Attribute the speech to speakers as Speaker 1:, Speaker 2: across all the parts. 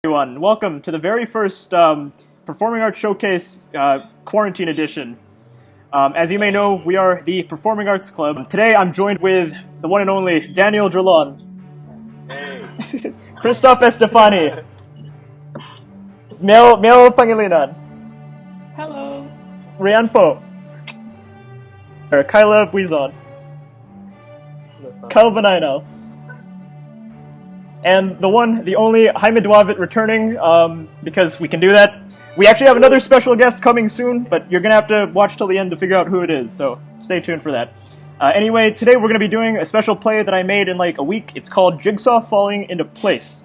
Speaker 1: Everyone, welcome to the very first Performing Arts Showcase Quarantine Edition. As you may know, we are the Performing Arts Club. Today I'm joined with the one and only Daniel Dralon, Christoph Estefani, Mel Pangilinan,
Speaker 2: Hello.
Speaker 1: Rian Po, Kyla Buizon, Kyle Benaino, and the one, the only, Jaime Duavit returning, because we can do that. We actually have another special guest coming soon, but you're gonna have to watch till the end to figure out who it is, so stay tuned for that. Anyway, today we're gonna be doing a special play that I made in like a week. It's called Jigsaw Falling into Place.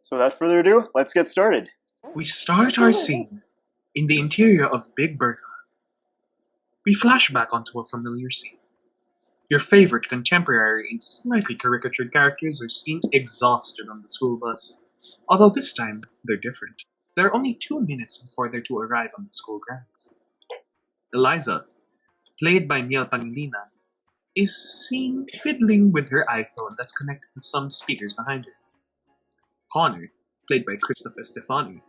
Speaker 1: So without further ado, let's get started.
Speaker 3: We start our scene in the interior of Big Bertha. We flash back onto a familiar scene. Your favorite contemporary and slightly caricatured characters are seen exhausted on the school bus, although this time they're different. There are only 2 minutes before they're to arrive on the school grounds. Eliza, played by Miel Pangilinan, is seen fiddling with her iPhone that's connected to some speakers behind her. Connor, played by Christoph Estefani,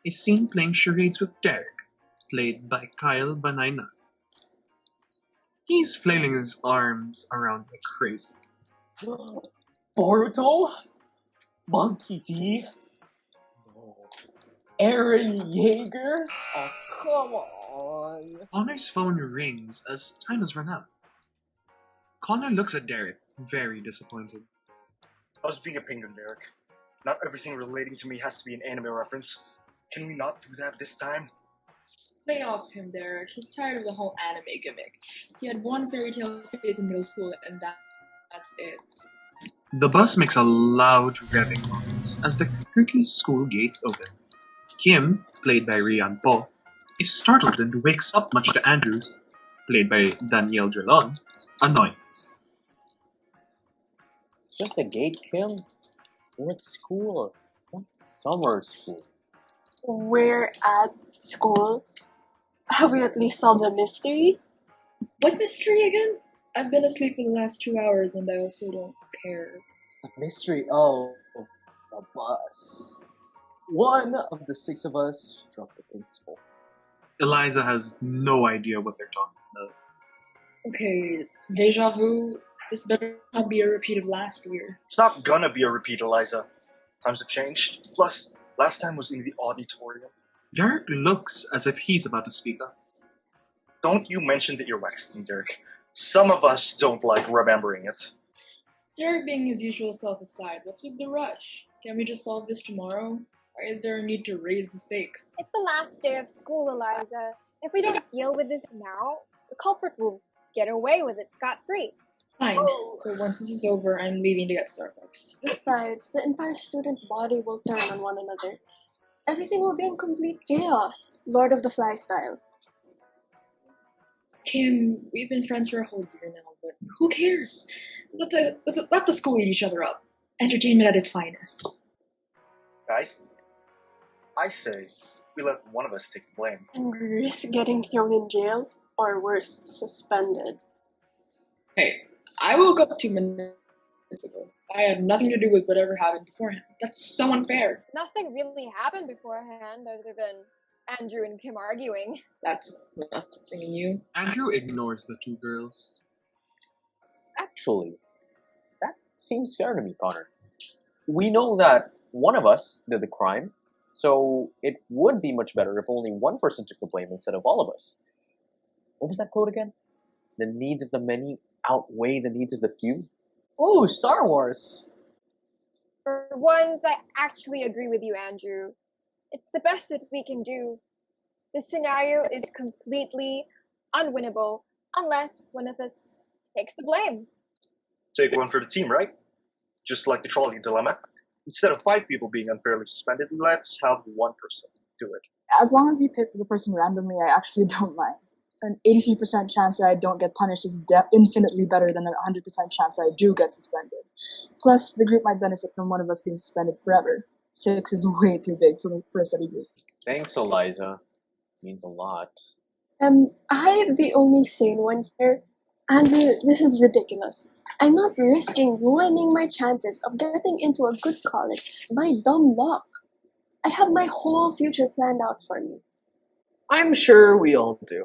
Speaker 3: is seen playing charades with Derek, played by Kyle Banaina. He's flailing his arms around like crazy.
Speaker 4: Boruto? Monkey D? No. Aaron Yeager? Oh, come on.
Speaker 3: Connor's phone rings as time has run out. Connor looks at Derek, very disappointed.
Speaker 5: I was being a penguin, Derek. Not everything relating to me has to be an anime reference. Can we not do that this time?
Speaker 2: Lay off him, Derek. He's tired of the whole anime gimmick. He had one fairy tale phase in middle school, and that's it.
Speaker 3: The bus makes a loud revving noise as the curtain school gates open. Kim, played by Rian Po, is startled and wakes up much to Andrews, played by Daniel Dralon, annoyance.
Speaker 4: It's just a gate, Kim. We're at school. Not summer school.
Speaker 6: We're at school. Have we at least solved the mystery?
Speaker 2: What mystery again? I've been asleep for the last 2 hours, and I also don't care.
Speaker 4: The mystery of the bus. One of the 6 of us struck the principal.
Speaker 3: Eliza has no idea what they're talking about.
Speaker 2: Okay, deja vu. This better not be a repeat of last year.
Speaker 5: It's not gonna be a repeat, Eliza. Times have changed. Plus, last time was in the auditorium.
Speaker 3: Derek looks as if he's about to speak up.
Speaker 5: Don't you mention the earwax thing, Derek. Some of us don't like remembering it.
Speaker 2: Derek being his usual self aside, what's with the rush? Can we just solve this tomorrow? Or is there a need to raise the stakes?
Speaker 7: It's the last day of school, Eliza. If we don't deal with this now, the culprit will get away with it scot-free.
Speaker 2: Fine, but once this is over, I'm leaving to get Starbucks.
Speaker 6: Besides, the entire student body will turn on one another. Everything will be in complete chaos. Lord of the Fly style.
Speaker 2: Kim, we've been friends for a whole year now, but who cares? Let the school eat each other up. Entertainment at its finest.
Speaker 5: Guys, I say we let one of us take the blame.
Speaker 6: And risk getting thrown in jail, or worse, suspended.
Speaker 2: Hey, I woke up 2 minutes ago. I had nothing to do with whatever happened beforehand. That's so unfair.
Speaker 7: Nothing really happened beforehand other than Andrew and Kim arguing.
Speaker 2: That's not something new.
Speaker 3: Andrew ignores the 2 girls.
Speaker 4: Actually, that seems fair to me, Connor. We know that one of us did the crime, so it would be much better if only one person took the blame instead of all of us. What was that quote again? The needs of the many outweigh the needs of the few? Ooh, Star Wars!
Speaker 7: For once, I actually agree with you, Andrew. It's the best that we can do. This scenario is completely unwinnable unless one of us takes the blame.
Speaker 5: Take one for the team, right? Just like the trolley dilemma. Instead of 5 people being unfairly suspended, let's have one person do it.
Speaker 8: As long as you pick the person randomly, I actually don't mind. An 83% chance that I don't get punished is infinitely better than an 100% chance that I do get suspended. Plus, the group might benefit from one of us being suspended forever. 6 is way too big for a study group.
Speaker 4: Thanks, Eliza. Means a lot.
Speaker 6: Am I the only sane one here? Andrew, this is ridiculous. I'm not risking ruining my chances of getting into a good college by dumb luck. I have my whole future planned out for me.
Speaker 9: I'm sure we all do.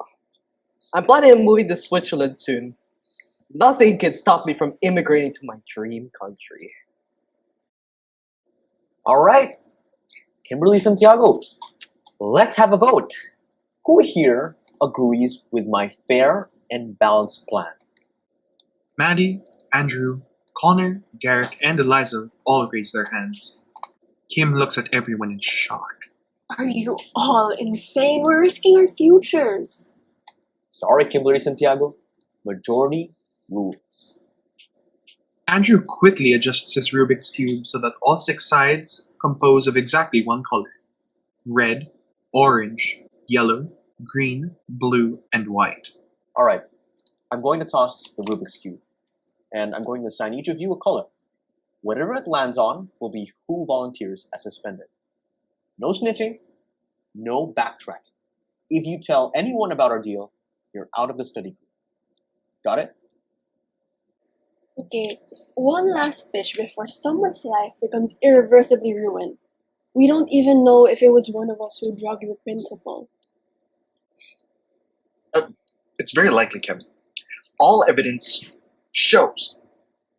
Speaker 9: I'm planning on moving to Switzerland soon. Nothing can stop me from immigrating to my dream country.
Speaker 4: All right, Kimberly Santiago, let's have a vote. Who here agrees with my fair and balanced plan?
Speaker 3: Maddie, Andrew, Connor, Derek, and Eliza all raise their hands. Kim looks at everyone in shock.
Speaker 6: Are you all insane? We're risking our futures.
Speaker 4: Sorry, Kimberly Santiago. Majority rules.
Speaker 3: Andrew quickly adjusts his Rubik's Cube so that all 6 sides compose of exactly one color. Red, orange, yellow, green, blue, and white.
Speaker 4: All right, I'm going to toss the Rubik's Cube, and I'm going to assign each of you a color. Whatever it lands on will be who volunteers as suspended. No snitching, no backtracking. If you tell anyone about our deal, you're out of the study group. Got it?
Speaker 6: Okay, one last pitch before someone's life becomes irreversibly ruined. We don't even know if it was one of us who drugged the principal.
Speaker 5: It's very likely, Kevin. All evidence shows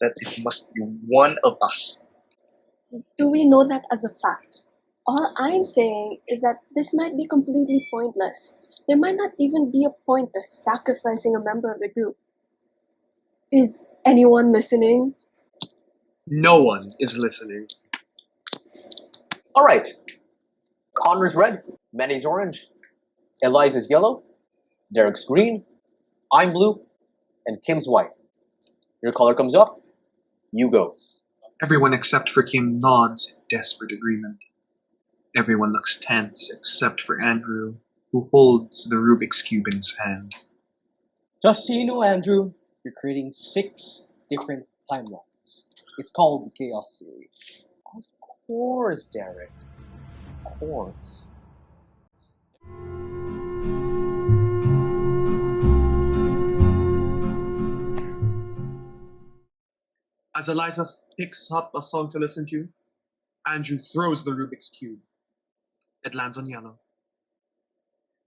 Speaker 5: that it must be one of us.
Speaker 6: Do we know that as a fact? All I'm saying is that this might be completely pointless. There might not even be a point to sacrificing a member of the group. Is anyone listening?
Speaker 3: No one is listening.
Speaker 4: All right. Connor's red, Manny's orange, Eliza's yellow, Derek's green, I'm blue, and Kim's white. Your color comes up, you go.
Speaker 3: Everyone except for Kim nods in desperate agreement. Everyone looks tense except for Andrew, who holds the Rubik's Cube in his hand.
Speaker 9: Just so you know, Andrew, you're creating 6 different timelines. It's called the chaos theory.
Speaker 4: Of course, Derek. Of course.
Speaker 3: As Eliza picks up a song to listen to, Andrew throws the Rubik's Cube. It lands on yellow.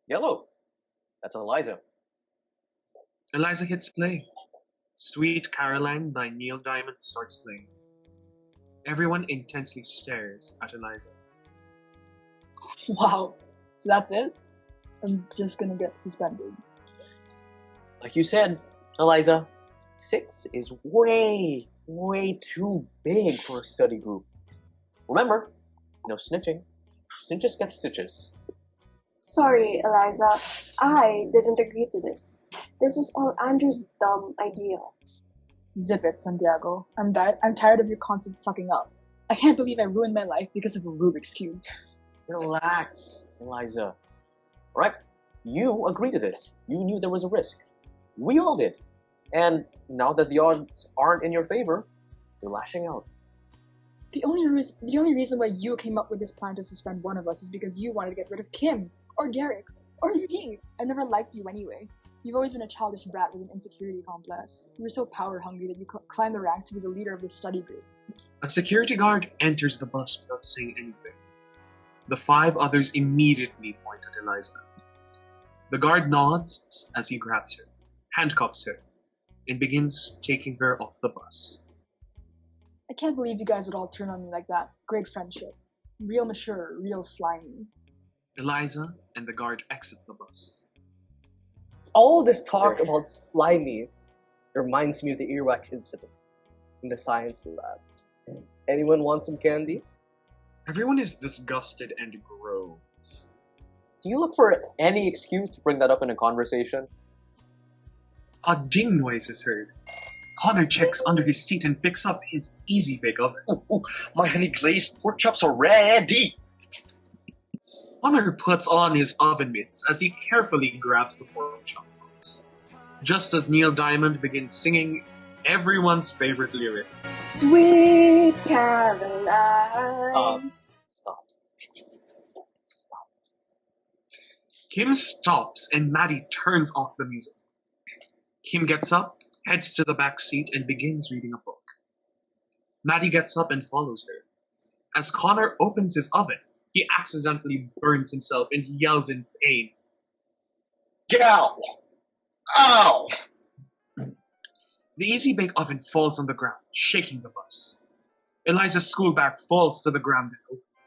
Speaker 4: Yellow. That's Eliza.
Speaker 3: Eliza hits play. Sweet Caroline by Neil Diamond starts playing. Everyone intensely stares at Eliza.
Speaker 8: Wow. So that's it? I'm just gonna get suspended.
Speaker 4: Like you said, Eliza, 6 is way too big for a study group. Remember, no snitching. Snitches get stitches.
Speaker 6: Sorry, Eliza. I didn't agree to this. This was all Andrew's dumb idea.
Speaker 8: Zip it, Santiago. I'm tired of your constant sucking up. I can't believe I ruined my life because of a Rubik's Cube.
Speaker 4: Relax, Eliza. Alright, you agreed to this. You knew there was a risk. We all did. And now that the odds aren't in your favor, you're lashing out.
Speaker 8: The only reason why you came up with this plan to suspend one of us is because you wanted to get rid of Kim, or Derek, or me. I never liked you anyway. You've always been a childish brat with an insecurity complex. You were so power hungry that you climbed the ranks to be the leader of this study group.
Speaker 3: A security guard enters the bus without saying anything. The 5 others immediately point at Eliza. The guard nods as he grabs her, handcuffs her, and begins taking her off the bus.
Speaker 8: I can't believe you guys would all turn on me like that. Great friendship. Real mature, real slimy.
Speaker 3: Eliza and the guard exit the bus.
Speaker 9: All this talk about slimy reminds me of the earwax incident in the science lab. Anyone want some candy?
Speaker 3: Everyone is disgusted and groans.
Speaker 4: Do you look for any excuse to bring that up in a conversation?
Speaker 3: A ding noise is heard. Connor checks under his seat and picks up his Easy Bake Oven.
Speaker 5: Ooh, my honey glazed pork chops are ready.
Speaker 3: Connor puts on his oven mitts as he carefully grabs the pork chops. Just as Neil Diamond begins singing everyone's favorite lyric.
Speaker 6: Sweet Caroline.
Speaker 4: Stop.
Speaker 3: Kim stops and Maddie turns off the music. Kim gets up, heads to the back seat, and begins reading a book. Maddie gets up and follows her. As Connor opens his oven, He accidentally burns himself and yells in pain.
Speaker 5: Gal! Ow!
Speaker 3: The easy bake oven falls on the ground, shaking the bus. Eliza's school bag falls to the ground.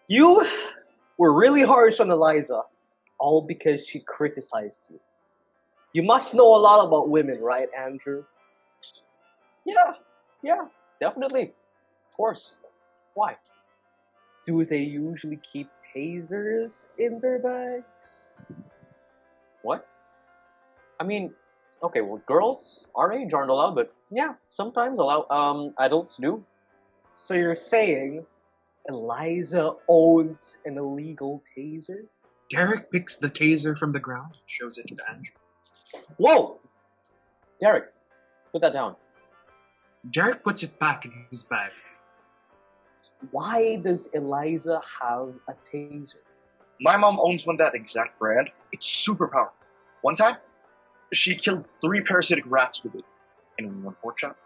Speaker 9: You were really harsh on Eliza, all because she criticized you. You must know a lot about women, right, Andrew?
Speaker 4: Yeah, definitely. Of course. Why?
Speaker 9: Do they usually keep tasers in their bags?
Speaker 4: What? I mean, okay, well, girls our age aren't allowed, but yeah, sometimes adults do.
Speaker 9: So you're saying Eliza owns an illegal taser?
Speaker 3: Derek picks the taser from the ground and shows it to Andrew.
Speaker 4: Whoa! Derek, put that down.
Speaker 3: Derek puts it back in his bag.
Speaker 9: Why does Eliza have a taser?
Speaker 5: My mom owns one that exact brand. It's super powerful. One time, she killed 3 parasitic rats with it in one pork chop.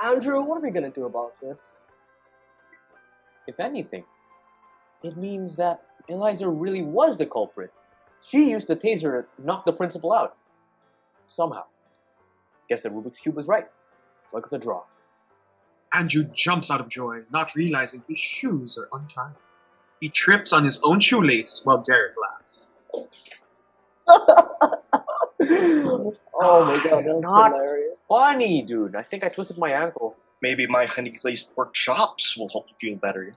Speaker 9: Andrew, what are we gonna do about this?
Speaker 4: If anything, it means that Eliza really was the culprit. She used the taser to knock the principal out. Somehow. Guess the Rubik's Cube was right. Look at the draw.
Speaker 3: Andrew jumps out of joy, not realizing his shoes are untied. He trips on his own shoelace while Derek laughs.
Speaker 9: Oh my god, that's
Speaker 4: Not
Speaker 9: hilarious.
Speaker 4: funny, dude. I think I twisted my ankle.
Speaker 5: Maybe my honey glazed pork chops will help you feel better.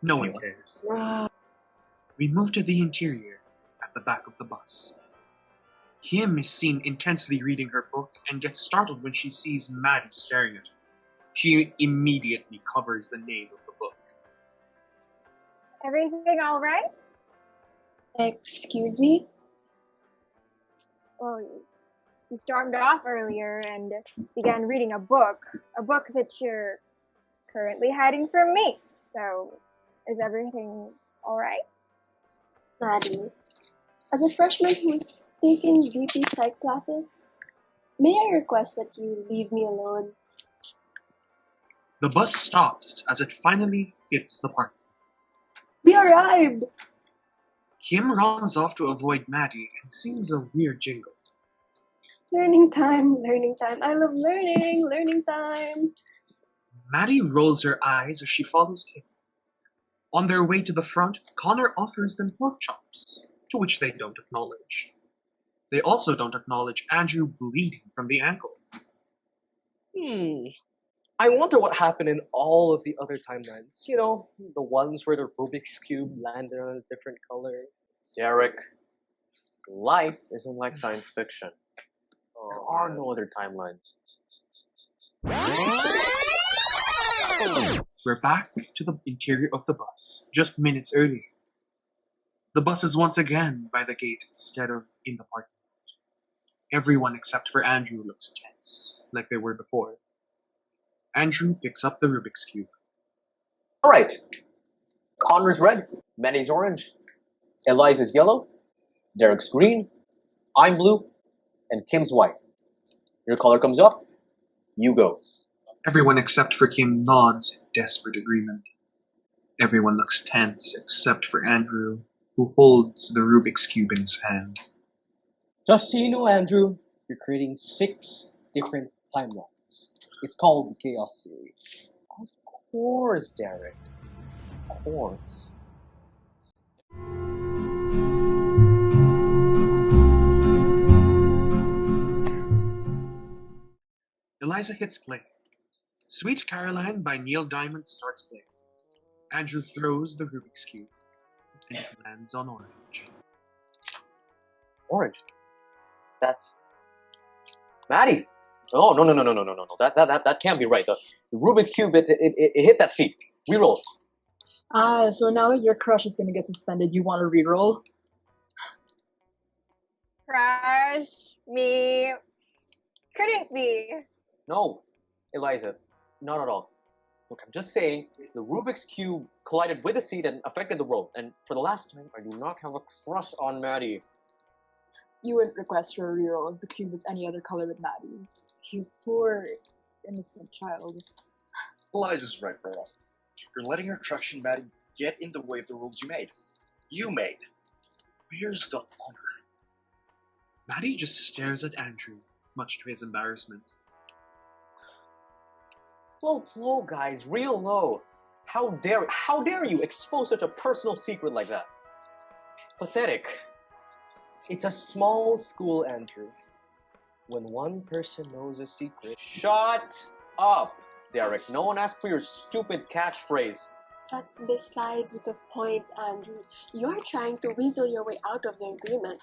Speaker 3: No one cares. We move to the interior, at the back of the bus. Kim is seen intensely reading her book and gets startled when she sees Maddie staring at her. She immediately covers the name of the book.
Speaker 7: Everything all right?
Speaker 6: Excuse me?
Speaker 7: Well, you stormed off earlier and began reading a book that you're currently hiding from me. So, is everything all right?
Speaker 6: Maddie, as a freshman who's taking DP psych classes, may I request that you leave me alone?
Speaker 3: The bus stops as it finally hits the park.
Speaker 6: We arrived!
Speaker 3: Kim runs off to avoid Maddie and sings a weird jingle.
Speaker 6: Learning time, learning time. I love learning time.
Speaker 3: Maddie rolls her eyes as she follows Kim. On their way to the front, Connor offers them pork chops, to which they don't acknowledge. They also don't acknowledge Andrew bleeding from the ankle.
Speaker 9: I wonder what happened in all of the other timelines. You know, the ones where the Rubik's Cube landed on a different color.
Speaker 4: Derek, life isn't like science fiction. There are no other timelines.
Speaker 3: We're back to the interior of the bus, just minutes earlier. The bus is once again by the gate instead of in the parking lot. Everyone except for Andrew looks tense, like they were before. Andrew picks up the Rubik's Cube.
Speaker 4: Alright. Connor's red, Manny's orange, Eliza's yellow, Derek's green, I'm blue, and Kim's white. Your color comes up, you go.
Speaker 3: Everyone except for Kim nods in desperate agreement. Everyone looks tense except for Andrew, who holds the Rubik's Cube in his hand.
Speaker 9: Just so you know, Andrew, you're creating 6 different timelines. It's called the Chaos Theory.
Speaker 4: Of course, Derek. Of course.
Speaker 3: Eliza hits play. Sweet Caroline by Neil Diamond starts playing. Andrew throws the Rubik's Cube, and it lands on orange.
Speaker 4: Orange? That's... Maddie! Oh, no. That can't be right. The Rubik's Cube, it hit that seat. Reroll.
Speaker 8: So now that your crush is gonna get suspended, you want to reroll?
Speaker 7: Crush me. Couldn't be.
Speaker 4: No, Eliza. Not at all. Look, I'm just saying, the Rubik's Cube collided with the seat and affected the road. And for the last time, I do not have a crush on Maddie.
Speaker 8: You wouldn't request for a reroll if the cube was any other color but Maddie's. You poor, innocent child.
Speaker 5: Eliza's right, bro. You're letting her traction Maddie get in the way of the rules you made. You made. Where's the honor?
Speaker 3: Maddie just stares at Andrew, much to his embarrassment.
Speaker 4: Low, guys, real low. How dare you expose such a personal secret like that? Pathetic.
Speaker 9: It's a small school, Andrew. When one person knows a secret...
Speaker 4: Shut up, Derek. No one asked for your stupid catchphrase.
Speaker 6: That's besides the point, Andrew. You're trying to weasel your way out of the agreement.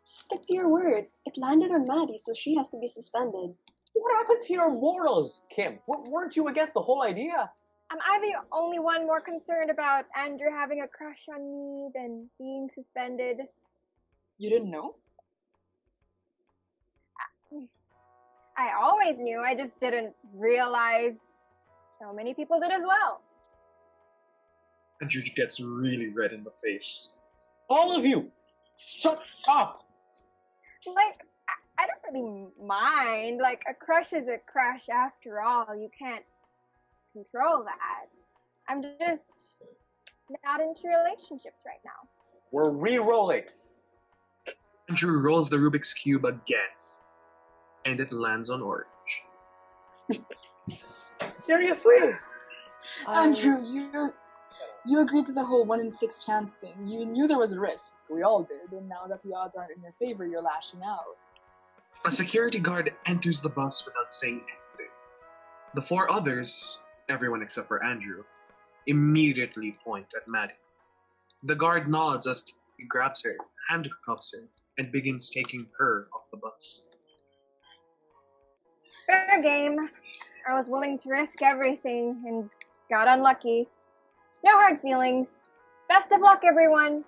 Speaker 6: Stick to your word. It landed on Maddie, so she has to be suspended.
Speaker 4: What happened to your morals, Kim? Weren't you against the whole idea?
Speaker 7: Am I the only one more concerned about Andrew having a crush on me than being suspended?
Speaker 8: You didn't know?
Speaker 7: I always knew, I just didn't realize so many people did as well.
Speaker 3: Andrew gets really red in the face.
Speaker 4: All of you! Shut up!
Speaker 7: Like, I don't really mind. Like, a crush is a crush after all. You can't control that. I'm just not into relationships right now.
Speaker 4: We're re-rolling.
Speaker 3: Andrew rolls the Rubik's Cube again, and it lands on orange.
Speaker 4: Seriously?
Speaker 8: Andrew, you agreed to the whole 1 in 6 chance thing. You knew there was a risk. We all did, and now that the odds aren't in your favor, you're lashing out.
Speaker 3: A security guard enters the bus without saying anything. The 4 others, everyone except for Andrew, immediately point at Maddie. The guard nods as he grabs her, handcuffs her, and begins taking her off the bus.
Speaker 7: Fair game. I was willing to risk everything and got unlucky. No hard feelings. Best of luck, everyone.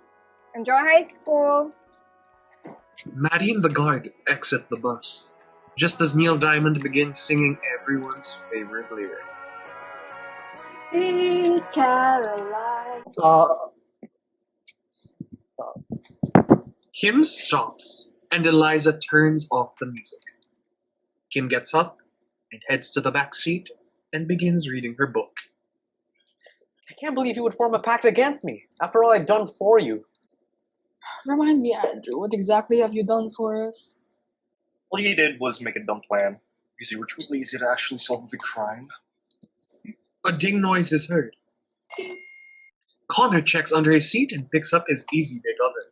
Speaker 7: Enjoy high school.
Speaker 3: Maddie and the guard exit the bus, just as Neil Diamond begins singing everyone's favorite lyric.
Speaker 6: Sweet Caroline.
Speaker 3: Kim stops, and Eliza turns off the music. Kim gets up and heads to the back seat and begins reading her book.
Speaker 4: I can't believe you would form a pact against me, after all I've done for you.
Speaker 8: Remind me, Andrew, what exactly have you done for us?
Speaker 5: All you did was make a dumb plan, because you were too lazy to actually solve the crime.
Speaker 3: A ding noise is heard. Connor checks under his seat and picks up his Easy Bake Oven.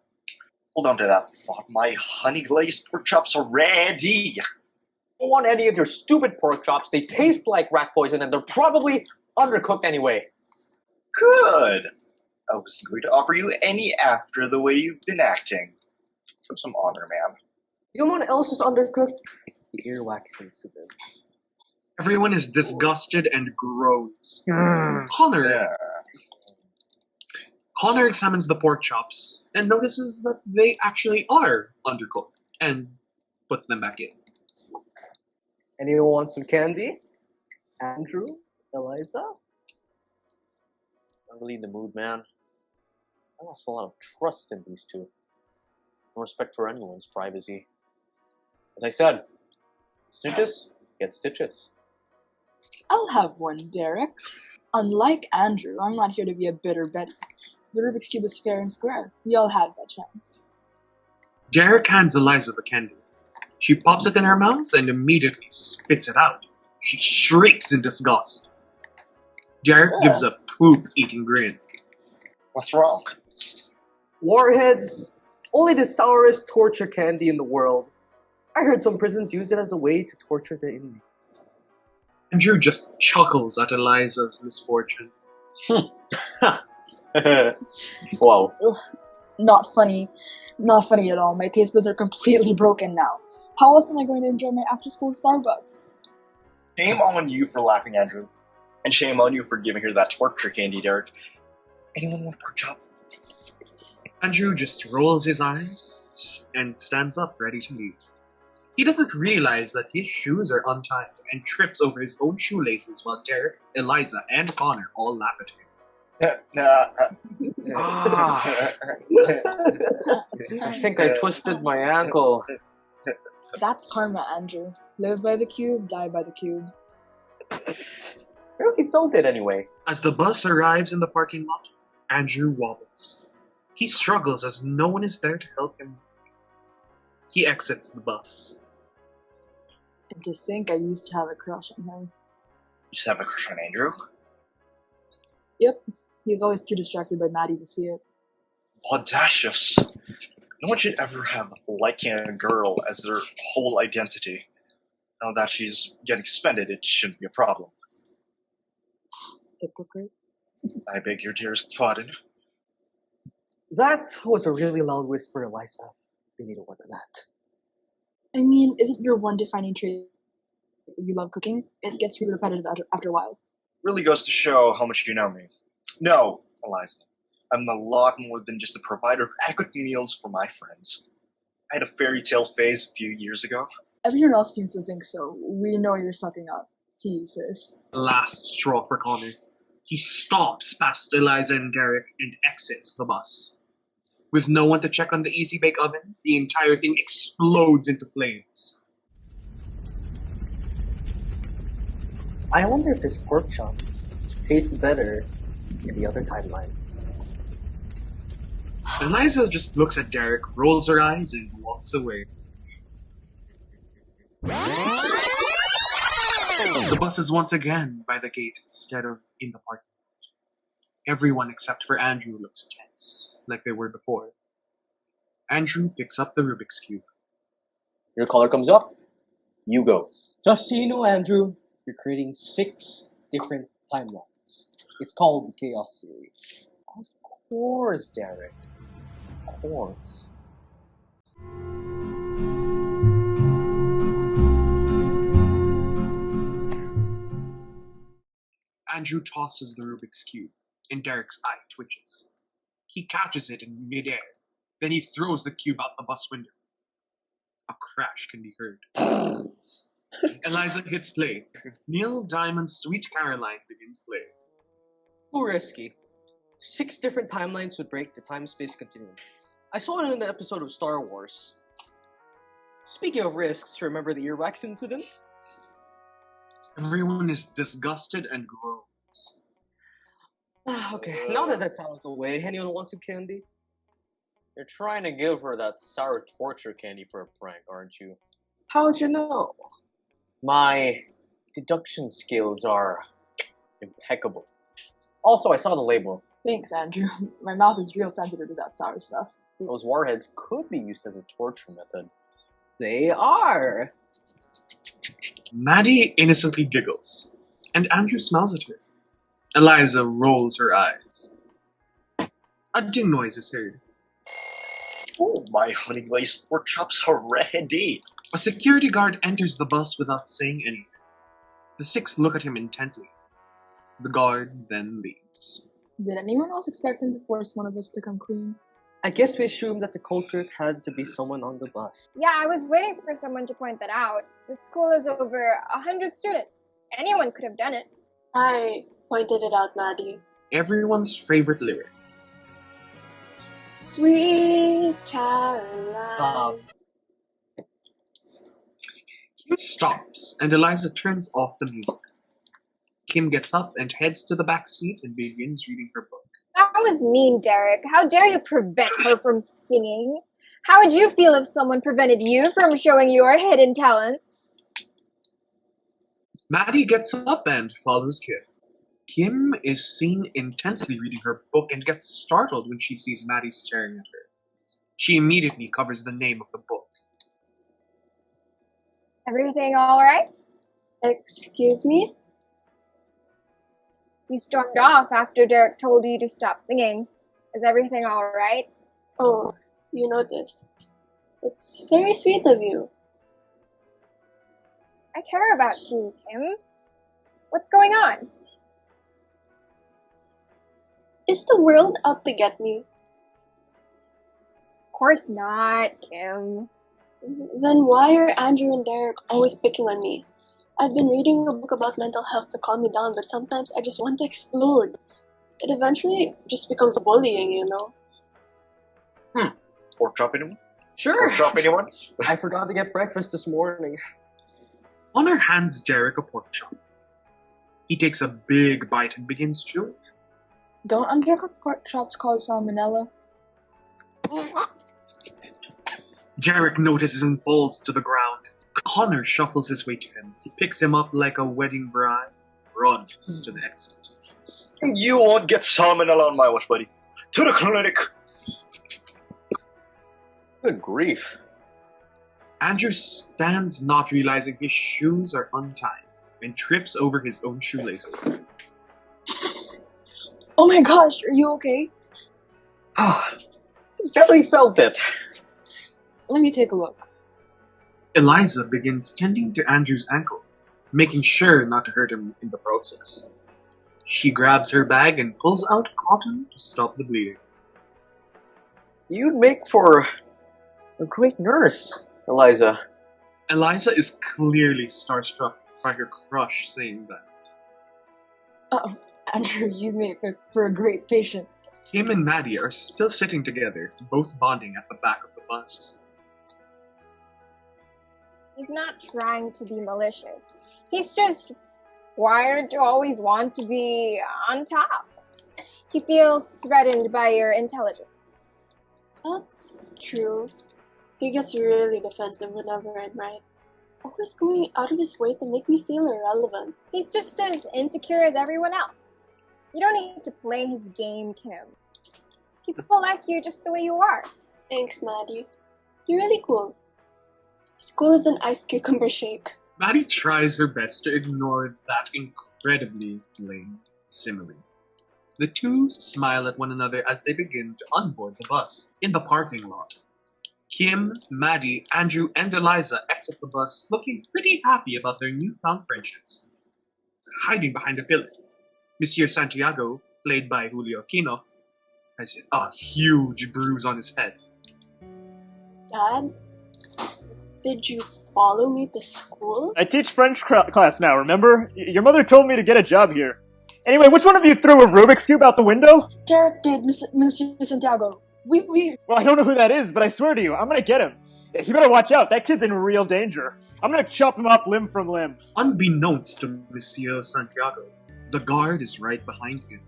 Speaker 5: Hold on to that thought. My honey-glazed pork chops are ready!
Speaker 4: I don't want any of your stupid pork chops. They taste like rat poison and they're probably undercooked anyway.
Speaker 5: Good! I wasn't going to offer you any after the way you've been acting. Show some honor, man.
Speaker 9: Someone else is undercooked. It's the earwax incident.
Speaker 3: Everyone is disgusted and groans. Connor examines the pork chops and notices that they actually are undercooked and puts them back in.
Speaker 9: Anyone want some candy? Andrew? Eliza?
Speaker 4: I'm really in the mood, man. I lost a lot of trust in these two. No respect for anyone's privacy. As I said, snitches get stitches.
Speaker 8: I'll have one, Derek. Unlike Andrew, I'm not here to be a bitter Betty. The Rubik's Cube is fair and square. We all had that chance.
Speaker 3: Derek hands Eliza the candy. She pops it in her mouth and immediately spits it out. She shrieks in disgust. Derek gives a poop-eating grin.
Speaker 5: What's wrong?
Speaker 9: Warheads, only the sourest torture candy in the world. I heard some prisons use it as a way to torture their inmates.
Speaker 3: Andrew just chuckles at Eliza's misfortune.
Speaker 4: Wow.
Speaker 8: Ugh, not funny. Not funny at all. My taste buds are completely broken now. How else am I going to enjoy my after-school Starbucks?
Speaker 5: Shame on you for laughing, Andrew. And shame on you for giving her that torture candy, Derek. Anyone want a pork chop?
Speaker 3: Andrew just rolls his eyes and stands up ready to leave. He doesn't realize that his shoes are untied and trips over his own shoelaces while Derek, Eliza, and Connor all laugh at him.
Speaker 4: I think I twisted my ankle.
Speaker 8: That's karma, Andrew. Live by the cube, die by the cube.
Speaker 4: I really felt it anyway.
Speaker 3: As the bus arrives in the parking lot, Andrew wobbles. He struggles as no one is there to help him. He exits the bus.
Speaker 8: And to think I used to have a crush on him.
Speaker 5: You just have a crush on Andrew?
Speaker 8: Yep, he was always too distracted by Maddie to see it.
Speaker 5: Audacious. No one should ever have liking a girl as their whole identity. Now that she's getting suspended, it shouldn't be a problem.
Speaker 8: Hypocrite.
Speaker 5: I beg your dearest pardon.
Speaker 9: That was a really loud whisper, Eliza. We need more than that.
Speaker 8: I mean, isn't your one defining trait that you love cooking? It gets really repetitive after a while.
Speaker 5: Really goes to show how much you know me. No, Eliza. I'm a lot more than just a provider of adequate meals for my friends. I had a fairy tale phase a few years ago.
Speaker 8: Everyone else seems to think so. We know you're sucking up. Jesus.
Speaker 3: Last straw for Connor. He stops past Eliza and Derek and exits the bus. With no one to check on the Easy Bake Oven, the entire thing explodes into flames.
Speaker 9: I wonder if his pork chops taste better in the other timelines.
Speaker 3: Eliza just looks at Derek, rolls her eyes, and walks away. The bus is once again by the gate instead of in the parking lot. Everyone except for Andrew looks tense, like they were before. Andrew picks up the Rubik's Cube.
Speaker 4: Your caller comes up. You go.
Speaker 9: Just so you know, Andrew, you're creating 6 different timelines. It's called the Chaos Theory.
Speaker 4: Of course, Derek. Of course.
Speaker 3: Andrew tosses the Rubik's Cube, and Derek's eye twitches. He catches it in midair, then he throws the cube out the bus window. A crash can be heard. Eliza hits play. Neil Diamond's Sweet Caroline begins play.
Speaker 9: Too risky. 6 different timelines would break the time-space continuum. I saw it in an episode of Star Wars. Speaking of risks, remember the earwax incident?
Speaker 3: Everyone is disgusted and groans.
Speaker 9: Okay, now that that's out of the way, anyone want some candy?
Speaker 4: You're trying to give her that sour torture candy for a prank, aren't you?
Speaker 9: How'd you know?
Speaker 4: My deduction skills are impeccable. Also, I saw the label.
Speaker 8: Thanks, Andrew. My mouth is real sensitive to that sour stuff.
Speaker 4: Those warheads could be used as a torture method.
Speaker 9: They are!
Speaker 3: Maddie innocently giggles, and Andrew smiles at her. Eliza rolls her eyes. A ding noise is heard.
Speaker 5: Oh, my honey glazed pork chops are ready.
Speaker 3: A security guard enters the bus without saying anything. The 6 look at him intently. The guard then leaves.
Speaker 8: Did anyone else expect him to force one of us to come clean?
Speaker 9: I guess we assumed that the culprit had to be someone on the bus.
Speaker 7: Yeah, I was waiting for someone to point that out. The school is over 100 students. Anyone could have done it.
Speaker 6: I pointed it out, Maddie.
Speaker 3: Everyone's favorite lyric.
Speaker 6: Sweet Caroline.
Speaker 3: Kim stops, and Eliza turns off the music. Kim gets up and heads to the back seat and begins reading her book.
Speaker 7: That was mean, Derek. How dare you prevent her from singing? How would you feel if someone prevented you from showing your hidden talents?
Speaker 3: Maddie gets up and follows Kim. Kim is seen intensely reading her book and gets startled when she sees Maddie staring at her. She immediately covers the name of the book.
Speaker 7: Everything alright?
Speaker 6: Excuse me?
Speaker 7: You stormed off after Derek told you to stop singing. Is everything alright?
Speaker 6: Oh, you noticed. It's very sweet of you.
Speaker 7: I care about you, Kim. What's going on?
Speaker 6: Is the world out to get me?
Speaker 7: Of course not, Kim.
Speaker 6: Then why are Andrew and Derek always picking on me? I've been reading a book about mental health to calm me down, but sometimes I just want to explode. It eventually just becomes bullying, you know?
Speaker 5: Pork chop anyone?
Speaker 9: Sure!
Speaker 5: Pork chop anyone?
Speaker 9: I forgot to get breakfast this morning.
Speaker 3: Honor hands Derek a pork chop. He takes a big bite and begins chewing.
Speaker 8: Don't undercooked pork chops cause salmonella?
Speaker 3: Jarek notices and falls to the ground. Connor shuffles his way to him. He picks him up like a wedding bride, runs to the exit.
Speaker 5: You won't get salmonella on my watch, buddy. To the clinic!
Speaker 4: Good grief.
Speaker 3: Andrew stands not realizing his shoes are untied and trips over his own shoelaces.
Speaker 6: Oh my gosh, are you okay?
Speaker 4: Barely felt it.
Speaker 8: Let me take a look.
Speaker 3: Eliza begins tending to Andrew's ankle, making sure not to hurt him in the process. She grabs her bag and pulls out cotton to stop the bleeding.
Speaker 4: You'd make for a great nurse, Eliza.
Speaker 3: Eliza is clearly starstruck by her crush saying that.
Speaker 8: Uh-oh. Andrew, you make for a great patient.
Speaker 3: Kim and Maddie are still sitting together, both bonding at the back of the bus.
Speaker 7: He's not trying to be malicious. He's just wired to always want to be on top. He feels threatened by your intelligence.
Speaker 6: That's true. He gets really defensive whenever I'm right. Always going out of his way to make me feel irrelevant.
Speaker 7: He's just as insecure as everyone else. You don't need to play his game, Kim. People like you just the way you are.
Speaker 6: Thanks, Maddie. You're really cool. As cool as an iced cucumber shake.
Speaker 3: Maddie tries her best to ignore that incredibly lame simile. The two smile at one another as they begin to unboard the bus in the parking lot. Kim, Maddie, Andrew, and Eliza exit the bus looking pretty happy about their newfound friendships. Hiding behind a pillar, Monsieur Santiago, played by Julio Aquino, has a huge bruise on his head.
Speaker 6: Dad? Did you follow me to school?
Speaker 1: I teach French class now, remember? Your mother told me to get a job here. Anyway, which one of you threw a Rubik's Cube out the window?
Speaker 8: Jarek did, Monsieur Santiago. We...
Speaker 1: Well, I don't know who that is, but I swear to you, I'm gonna get him. You better watch out, that kid's in real danger. I'm gonna chop him up limb from limb.
Speaker 3: Unbeknownst to Monsieur Santiago, the guard is right behind him,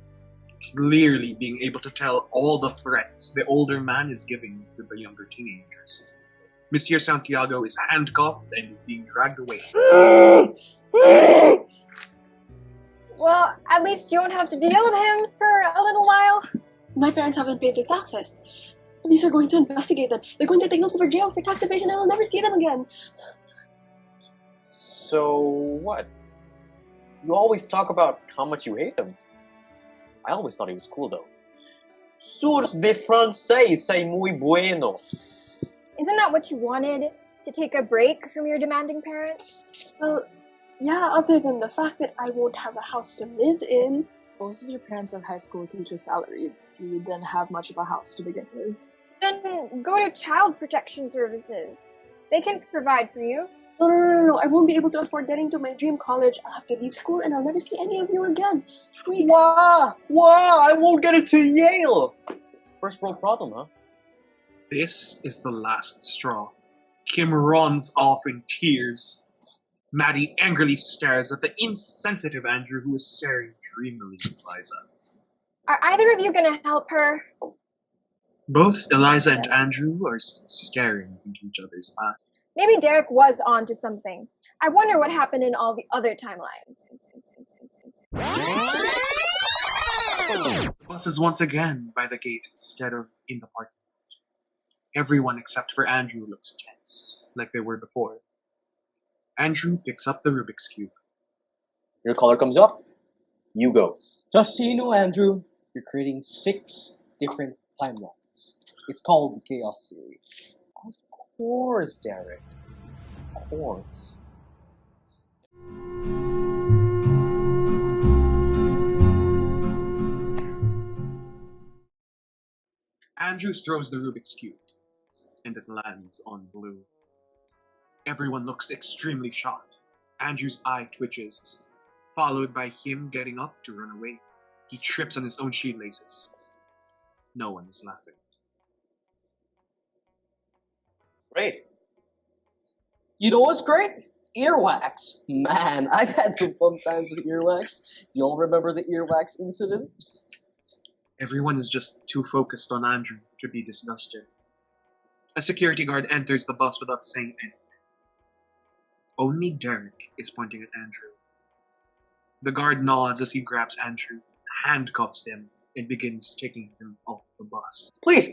Speaker 3: clearly being able to tell all the threats the older man is giving to the younger teenagers. Monsieur Santiago is handcuffed and is being dragged away.
Speaker 7: Well, at least you won't have to deal with him for a little while.
Speaker 6: My parents haven't paid their taxes. Police are going to investigate them. They're going to take them to jail for tax evasion and I'll never see them again.
Speaker 4: So what? You always talk about how much you hate him. I always thought he was cool though. Source de francés say muy bueno.
Speaker 7: Isn't that what you wanted? To take a break from your demanding parent?
Speaker 6: Well, yeah, other than the fact that I won't have a house to live in.
Speaker 8: Both of your parents have high school teacher salaries. You didn't have much of a house to begin with.
Speaker 7: Then go to child protection services. They can provide for you.
Speaker 6: No. I won't be able to afford getting to my dream college. I'll have to leave school and I'll never see any of you again. Wait.
Speaker 4: Wow! I won't get into Yale! First world problem, huh?
Speaker 3: This is the last straw. Kim runs off in tears. Maddie angrily stares at the insensitive Andrew who is staring dreamily at Eliza.
Speaker 7: Are either of you gonna help her?
Speaker 3: Both Eliza and Andrew are staring into each other's eyes.
Speaker 7: Maybe Derek was onto something. I wonder what happened in all the other timelines.
Speaker 3: Bus is once again by the gate instead of in the parking lot. Everyone except for Andrew looks tense, like they were before. Andrew picks up the Rubik's Cube.
Speaker 4: Your caller comes up, you go.
Speaker 9: Just so you know, Andrew, you're creating 6 different timelines. It's called the Chaos Theory.
Speaker 4: Of course, Derek. Of course.
Speaker 3: Andrew throws the Rubik's Cube, and it lands on blue. Everyone looks extremely shocked. Andrew's eye twitches, followed by him getting up to run away. He trips on his own shoelaces. No one is laughing.
Speaker 4: Great.
Speaker 9: You know what's great? Earwax. Man, I've had some fun times with earwax. Do you all remember the earwax incident?
Speaker 3: Everyone is just too focused on Andrew to be disgusted. A security guard enters the bus without saying anything. Only Derek is pointing at Andrew. The guard nods as he grabs Andrew, handcuffs him, and begins taking him off the bus.
Speaker 9: Please,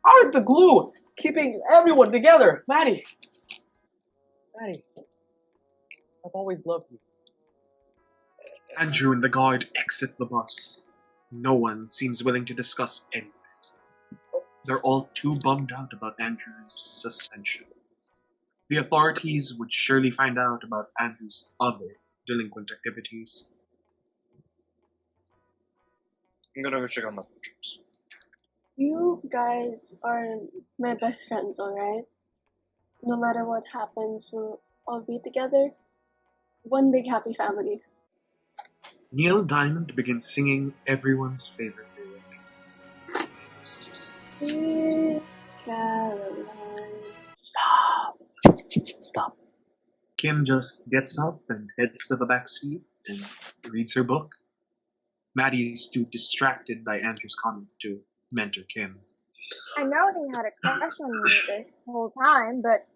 Speaker 9: aren't the glue keeping everyone together, Maddie? Maddie, I've always loved you.
Speaker 3: Andrew and the guard exit the bus. No one seems willing to discuss anything. They're all too bummed out about Andrew's suspension. The authorities would surely find out about Andrew's other delinquent activities.
Speaker 5: I'm gonna go check on my pictures.
Speaker 6: You guys are my best friends, alright? No matter what happens, we'll all be together. One big happy family.
Speaker 3: Neil Diamond begins singing everyone's favorite lyric.
Speaker 6: Dear Caroline.
Speaker 9: Stop.
Speaker 3: Kim just gets up and heads to the back seat and reads her book. Maddie is too distracted by Andrew's comment to mentor Kim.
Speaker 7: I know they had a crush on me this whole time, but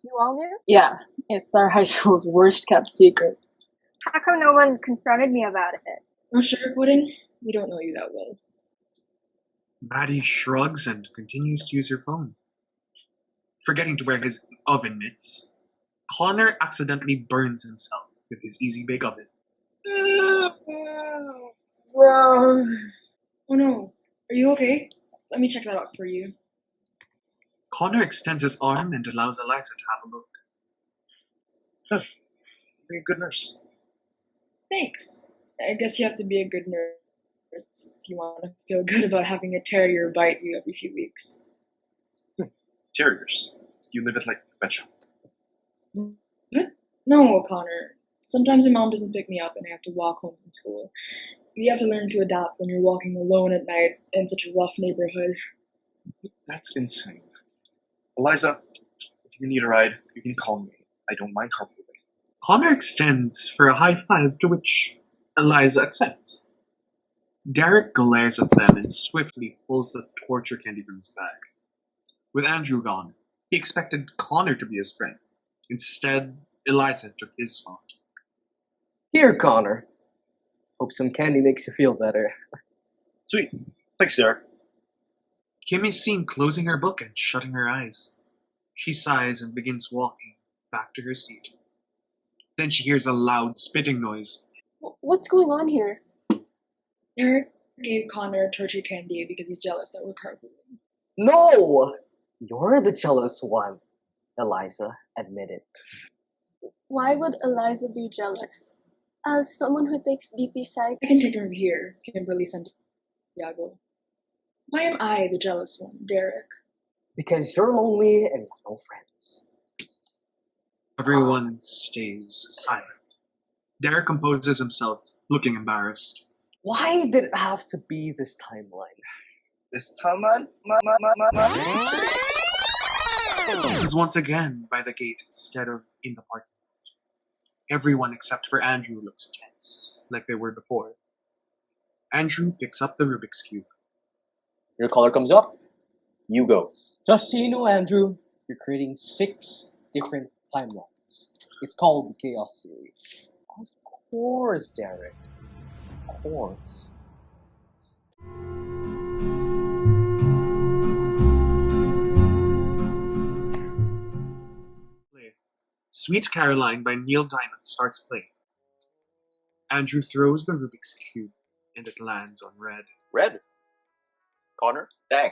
Speaker 7: you all knew?
Speaker 8: Yeah, it's our high school's worst kept secret.
Speaker 7: How come no one confronted me about it?
Speaker 2: No sugarcoating? We don't know you that well.
Speaker 3: Maddie shrugs and continues to use her phone. Forgetting to wear his oven mitts, Connor accidentally burns himself with his easy bake oven.
Speaker 2: Oh no. Are you okay? Let me check that out for you.
Speaker 3: Connor extends his arm and allows Eliza to have a look.
Speaker 5: Be a good nurse.
Speaker 2: Thanks. I guess you have to be a good nurse if you want to feel good about having a terrier bite you every few weeks.
Speaker 5: Terriers. You live at like a pet shop.
Speaker 2: What? No, Connor. Sometimes my mom doesn't pick me up and I have to walk home from school. You have to learn to adapt when you're walking alone at night in such a rough neighborhood.
Speaker 5: That's insane. Eliza, if you need a ride, you can call me. I don't mind carpooling.
Speaker 3: Connor extends for a high five, to which Eliza accepts. Derek glares at them and swiftly pulls the torture candy from his bag. With Andrew gone, he expected Connor to be his friend. Instead, Eliza took his spot.
Speaker 9: Here, Connor. Hope some candy makes you feel better.
Speaker 5: Sweet. Thanks, Derek.
Speaker 3: Kim is seen closing her book and shutting her eyes. She sighs and begins walking back to her seat. Then she hears a loud spitting noise.
Speaker 6: What's going on here?
Speaker 2: Eric gave Connor torture candy because he's jealous that we're carpooling.
Speaker 9: No! You're the jealous one, Eliza. Admit it.
Speaker 6: Why would Eliza be jealous? As someone who takes DP psych,
Speaker 2: I can take him over here, Kimberly Santiago. Why am I the jealous one, Derek?
Speaker 9: Because you're lonely and have no friends.
Speaker 3: Everyone stays silent. Derek composes himself, looking embarrassed.
Speaker 9: Why did it have to be this timeline?
Speaker 5: This time, man?
Speaker 3: This is once again by the gate instead of in the parking lot. Everyone except for Andrew looks tense, like they were before. Andrew picks up the Rubik's Cube.
Speaker 4: Your caller comes up, you go.
Speaker 9: Just so you know, Andrew, you're creating 6 different timelines. It's called the Chaos Theory.
Speaker 4: Of course, Derek. Of course.
Speaker 3: Sweet Caroline by Neil Diamond starts playing. Andrew throws the Rubik's Cube, and it lands on red.
Speaker 4: Red. Connor?
Speaker 5: Dang.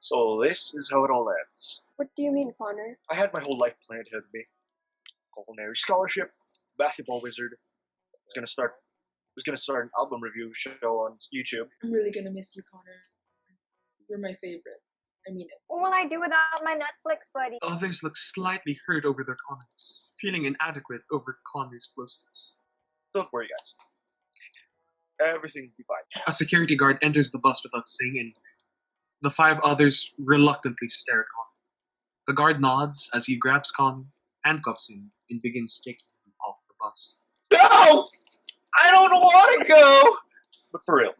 Speaker 5: So this is how it all ends.
Speaker 6: what do you mean, Connor?
Speaker 5: I had my whole life planned ahead of me. Culinary scholarship, basketball wizard. Was gonna start an album review show on YouTube.
Speaker 2: I'm really gonna miss you, Connor. You're my favorite. I mean it.
Speaker 7: What will I do without my Netflix buddy?
Speaker 3: Others look slightly hurt over their comments, feeling inadequate over Connor's closeness.
Speaker 5: Don't worry, guys. Everything will be fine.
Speaker 3: A security guard enters the bus without saying anything. The 5 others reluctantly stare at Connor. The guard nods as he grabs Connor, handcuffs him, and begins taking him off the bus.
Speaker 5: No! I don't want to go! But for real,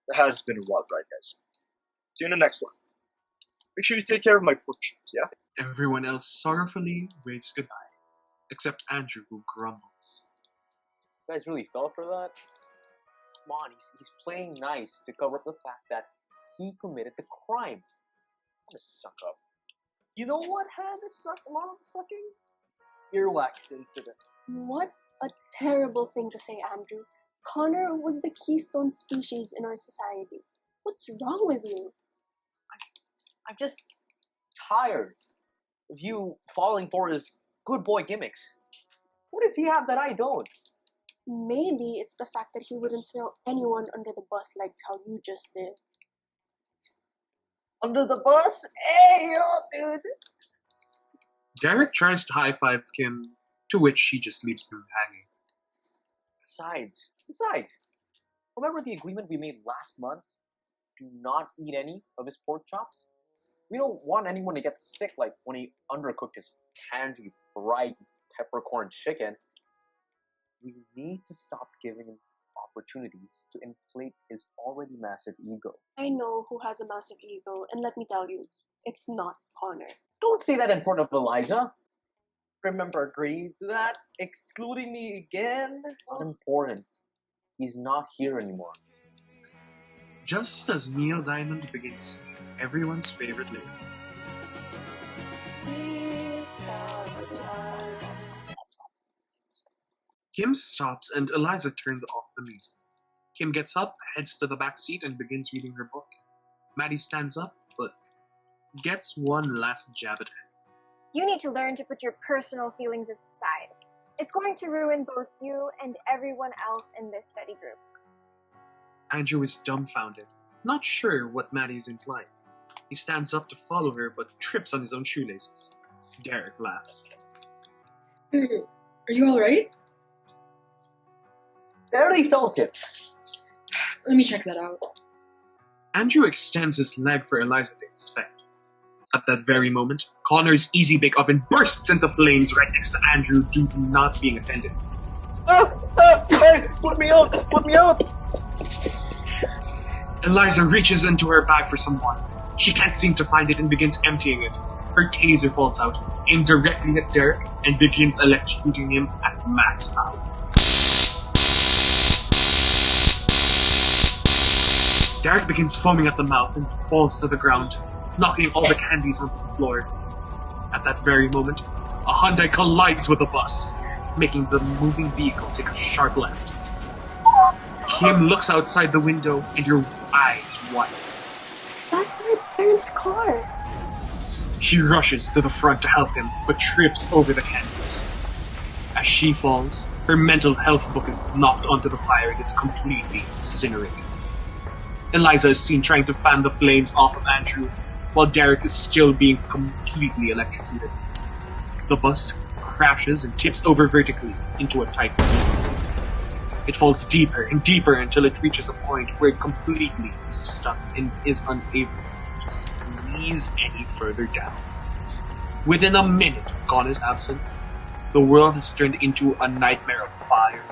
Speaker 5: It has been a wild ride, guys. See you in the next one. Make sure you take care of my pork chops, yeah?
Speaker 3: Everyone else sorrowfully waves goodbye, except Andrew, who grumbles.
Speaker 4: You guys really fell for that? Come on, he's playing nice to cover up the fact that he committed the crime. What a suck up.
Speaker 9: You know what had a lot of sucking? Earwax incident.
Speaker 6: What a terrible thing to say, Andrew. Connor was the keystone species in our society. What's wrong with you?
Speaker 4: I'm just tired of you falling for his good boy gimmicks. What does he have that I don't?
Speaker 6: Maybe it's the fact that he wouldn't throw anyone under the bus like how you just did.
Speaker 9: Under the bus? Hey, yo, dude!
Speaker 3: Derek tries to high-five Kim, to which he just leaves him hanging.
Speaker 4: Besides, remember the agreement we made last month? Do not eat any of his pork chops? We don't want anyone to get sick like when he undercooked his tangy fried peppercorn chicken. We need to stop giving him opportunities to inflate his already massive ego.
Speaker 6: I know who has a massive ego, and let me tell you, it's not Connor.
Speaker 4: Don't say that in front of Eliza.
Speaker 9: Remember agreeing to that? Excluding me again?
Speaker 4: Not important. He's not here anymore.
Speaker 3: Just as Neil Diamond begins everyone's favorite lyric. Kim stops and Eliza turns off the music. Kim gets up, heads to the back seat, and begins reading her book. Maddie stands up, but gets one last jab at her.
Speaker 7: You need to learn to put your personal feelings aside. It's going to ruin both you and everyone else in this study group.
Speaker 3: Andrew is dumbfounded, not sure what Maddie's implying. He stands up to follow her, but trips on his own shoelaces. Derek laughs.
Speaker 2: Are you alright?
Speaker 4: Barely felt it.
Speaker 2: Let me check that out.
Speaker 3: Andrew extends his leg for Eliza to inspect. At that very moment, Connor's Easy Bake Oven bursts into flames right next to Andrew due to not being attended.
Speaker 9: Hey, put me out! Put me out!
Speaker 3: Eliza reaches into her bag for some water. She can't seem to find it and begins emptying it. Her taser falls out, aimed directly at Derek, and begins electrocuting him at max power. Derek begins foaming at the mouth and falls to the ground, knocking all the candies onto the floor. At that very moment, a Hyundai collides with a bus, making the moving vehicle take a sharp left. Kim looks outside the window and her eyes widen.
Speaker 6: That's my parents' car.
Speaker 3: She rushes to the front to help him, but trips over the candies. As she falls, her mental health book is knocked onto the fire and is completely incinerated. Eliza is seen trying to fan the flames off of Andrew, while Derek is still being completely electrocuted. The bus crashes and tips over vertically into a tight ravine. It falls deeper and deeper until it reaches a point where it completely is stuck and is unable to squeeze any further down. Within a minute of Connor's absence, the world has turned into a nightmare of fire,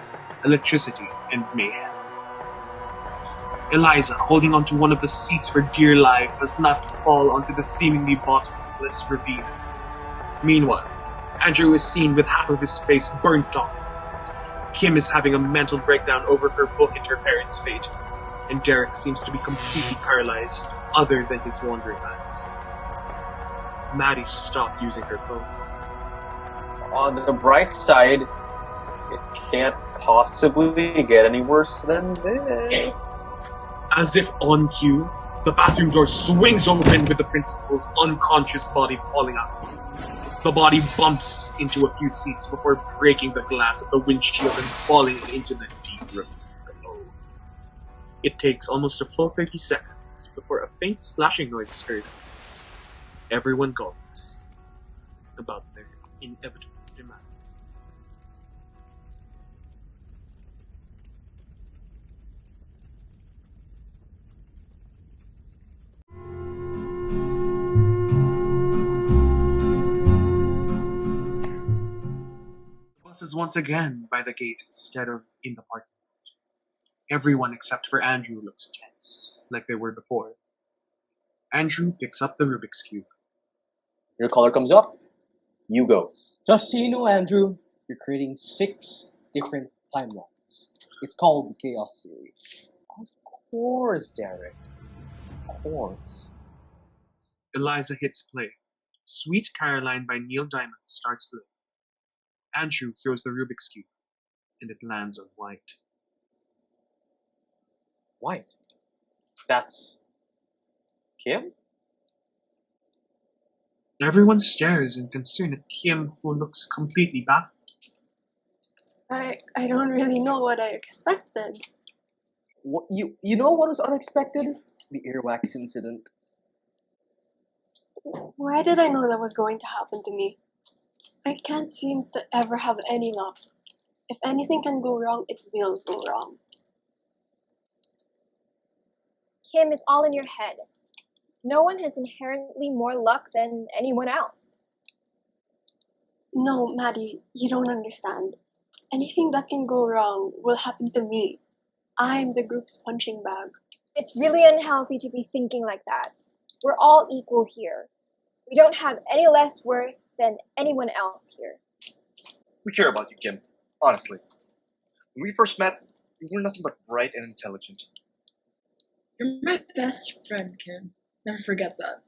Speaker 3: electricity, and mayhem. Eliza, holding onto one of the seats for dear life, has not to fall onto the seemingly bottomless ravine. Meanwhile, Andrew is seen with half of his face burnt off. Kim is having a mental breakdown over her book and her parents' fate, and Derek seems to be completely paralyzed, other than his wandering eyes. Maddie stopped using her phone.
Speaker 4: On the bright side, it can't possibly get any worse than this.
Speaker 3: As if on cue, the bathroom door swings open with the principal's unconscious body falling out. The body bumps into a few seats before breaking the glass of the windshield and falling into the deep ravine below. It takes almost a full 30 seconds before a faint splashing noise is heard. Everyone gulps about their inevitable demise. The bus is once again by the gate instead of in the parking lot. Everyone except for Andrew looks tense, like they were before. Andrew picks up the Rubik's Cube.
Speaker 4: Your color comes up. You go.
Speaker 9: Just so you know, Andrew, you're creating 6 different timelines. It's called the Chaos Theory.
Speaker 4: Of course, Derek. Of course.
Speaker 3: Eliza hits play. Sweet Caroline by Neil Diamond starts playing. Andrew throws the Rubik's Cube, and it lands on white.
Speaker 4: White. That's Kim?
Speaker 3: Everyone stares in concern at Kim, who looks completely baffled.
Speaker 6: I don't really know what I expected.
Speaker 9: What, you know what was unexpected? The earwax incident.
Speaker 6: Why did I know that was going to happen to me? I can't seem to ever have any luck. If anything can go wrong, it will go wrong.
Speaker 7: Kim, it's all in your head. No one has inherently more luck than anyone else.
Speaker 6: No, Maddie, you don't understand. Anything that can go wrong will happen to me. I'm the group's punching bag.
Speaker 7: It's really unhealthy to be thinking like that. We're all equal here. We don't have any less worth than anyone else here.
Speaker 5: We care about you, Kim. Honestly. When we first met, you were nothing but bright and intelligent.
Speaker 2: You're my best friend, Kim. Never forget that.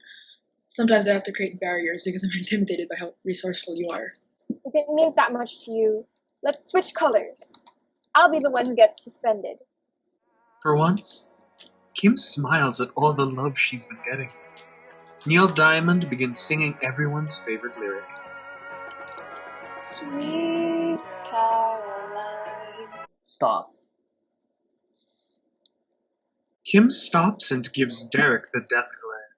Speaker 2: Sometimes I have to create barriers because I'm intimidated by how resourceful you are.
Speaker 7: If it means that much to you, let's switch colors. I'll be the one who gets suspended.
Speaker 3: For once, Kim smiles at all the love she's been getting. Neil Diamond begins singing everyone's favorite lyric.
Speaker 6: Sweet Caroline.
Speaker 9: Stop.
Speaker 3: Kim stops and gives Derek the death glare.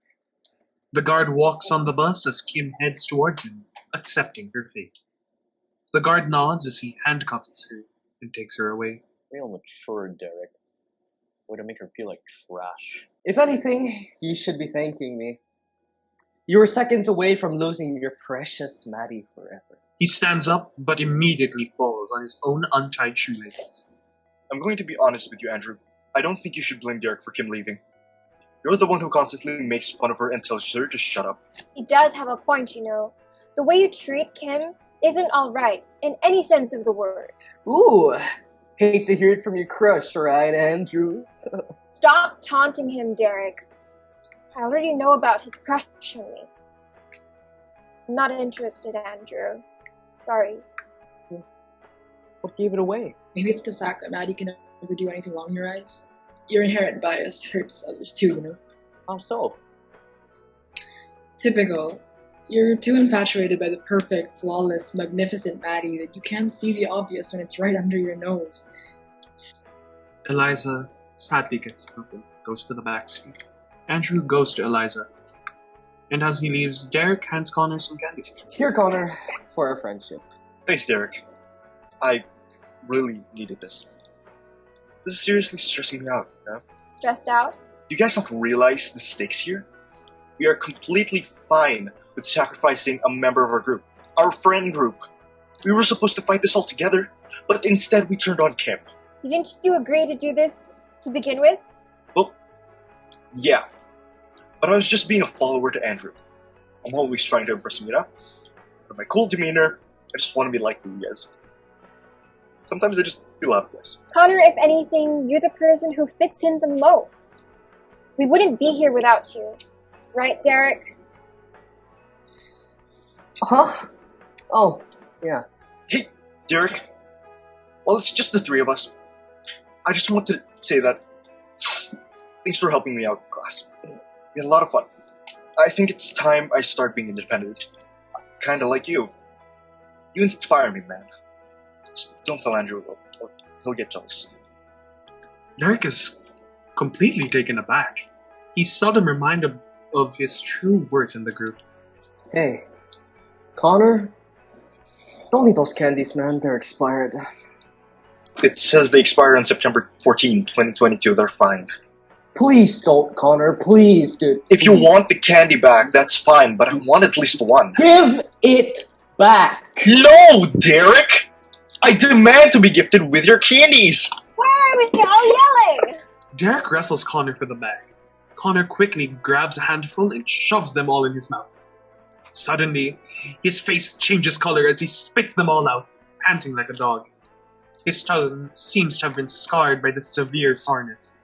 Speaker 3: The guard walks on the bus as Kim heads towards him, accepting her fate. The guard nods as he handcuffs her and takes her away.
Speaker 4: Real mature, Derek. Way to make her feel like trash.
Speaker 9: If anything, you should be thanking me. You were seconds away from losing your precious Maddie forever.
Speaker 3: He stands up, but immediately falls on his own untied shoelaces.
Speaker 5: I'm going to be honest with you, Andrew. I don't think you should blame Derek for Kim leaving. You're the one who constantly makes fun of her and tells her to shut up.
Speaker 7: He does have a point, you know. The way you treat Kim isn't alright, in any sense of the word.
Speaker 9: Ooh, hate to hear it from your crush, right, Andrew?
Speaker 7: Stop taunting him, Derek. I already know about his crush on me. I'm not interested, Andrew. Sorry.
Speaker 4: What gave it away?
Speaker 2: Maybe it's the fact that Maddie can never do anything wrong in your eyes. Your inherent bias hurts others too, you know?
Speaker 4: How so?
Speaker 2: Typical. You're too infatuated by the perfect, flawless, magnificent Maddie that you can't see the obvious when it's right under your nose.
Speaker 3: Eliza sadly gets up and goes to the back seat. Andrew goes to Eliza. And as he leaves, Derek hands Connor some candy.
Speaker 9: Here, Connor, for our friendship.
Speaker 5: Thanks, Derek. I really needed this. This is seriously stressing me out, yeah?
Speaker 7: Stressed out?
Speaker 5: Do you guys not realize the stakes here? We are completely fine with sacrificing a member of our group, our friend group. We were supposed to fight this all together, but instead we turned on Kim.
Speaker 7: Didn't you agree to do this to begin with?
Speaker 5: Well, yeah. But I was just being a follower to Andrew. I'm always trying to impress him, you know? With my cool demeanor, I just want to be like you guys. Sometimes I just feel out of place.
Speaker 7: Connor, if anything, you're the person who fits in the most. We wouldn't be here without you. Right, Derek?
Speaker 9: Huh? Oh, yeah.
Speaker 5: Hey, Derek. Well, it's just the three of us. I just want to say that thanks for helping me out in class. We had a lot of fun. I think it's time I start being independent. Kinda like you. You inspire me, man. Just don't tell Andrew though, or he'll get jealous.
Speaker 3: Derek is completely taken aback. He's seldom reminded of his true worth in the group.
Speaker 9: Hey, Connor, don't eat those candies, man. They're expired.
Speaker 5: It says they expire on September 14, 2022. They're fine.
Speaker 9: Please don't, Connor. Please, dude.
Speaker 5: If you want the candy back, that's fine, but I want at least one.
Speaker 9: Give it back.
Speaker 5: No, Derek! I demand to be gifted with your candies!
Speaker 7: Where Why are we all yelling?
Speaker 3: Derek wrestles Connor for the bag. Connor quickly grabs a handful and shoves them all in his mouth. Suddenly, his face changes color as he spits them all out, panting like a dog. His tongue seems to have been scarred by the severe soreness.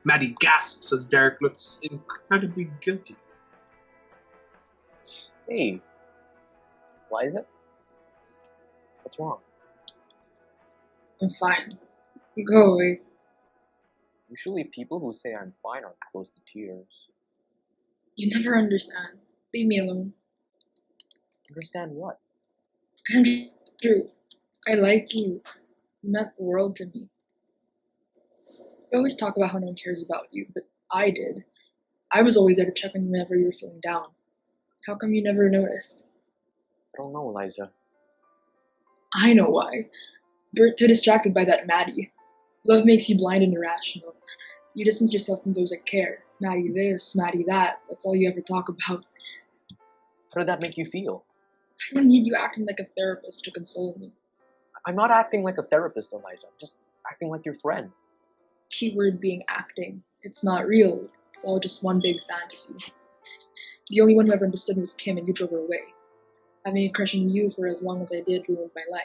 Speaker 3: Maddie gasps as Derek looks incredibly guilty.
Speaker 4: Hey, Liza? What's wrong?
Speaker 2: I'm fine. Go away.
Speaker 4: Usually people who say I'm fine are close to tears.
Speaker 2: You never understand. Leave me alone.
Speaker 4: Understand what?
Speaker 2: Andrew, I like you. You meant the world to me. You always talk about how no one cares about you, but I did. I was always there to check on you whenever you were feeling down. How come you never noticed?
Speaker 4: I don't know, Liza.
Speaker 2: I know why. You're too distracted by that Maddie. Love makes you blind and irrational. You distance yourself from those that care. Maddie this, Maddie that. That's all you ever talk about.
Speaker 4: How did that make you feel?
Speaker 2: I don't need you acting like a therapist to console me.
Speaker 4: I'm not acting like a therapist, Eliza. I'm just acting like your friend.
Speaker 2: Keyword being acting. It's not real. It's all just one big fantasy. The only one who ever understood me was Kim, and you drove her away. Having a crush on you for as long as I did ruined my life.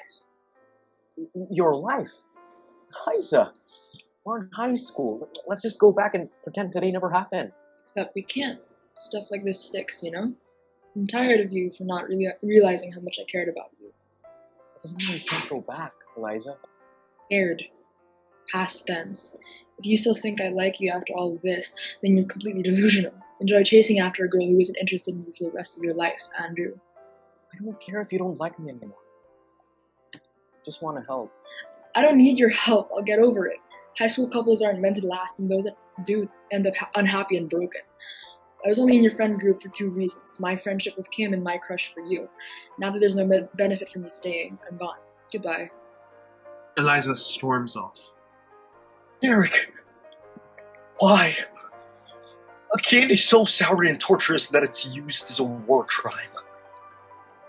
Speaker 4: Your life? Liza, we're in high school. Let's just go back and pretend today never happened.
Speaker 2: Except we can't. Stuff like this sticks, you know? I'm tired of you for not really realizing how much I cared about you.
Speaker 4: That doesn't mean we can't go back, Eliza.
Speaker 2: Cared. Past tense. If you still think I like you after all of this, then you're completely delusional. Enjoy chasing after a girl who isn't interested in you for the rest of your life, Andrew.
Speaker 4: I don't care if you don't like me anymore. Just want to help.
Speaker 2: I don't need your help. I'll get over it. High school couples aren't meant to last, and those that do end up unhappy and broken. I was only in your friend group for 2 reasons. My friendship with Kim and my crush for you. Now that there's no benefit for me staying, I'm gone. Goodbye.
Speaker 3: Eliza storms off.
Speaker 5: Derek! Why? A candy so sour and torturous that it's used as a war crime.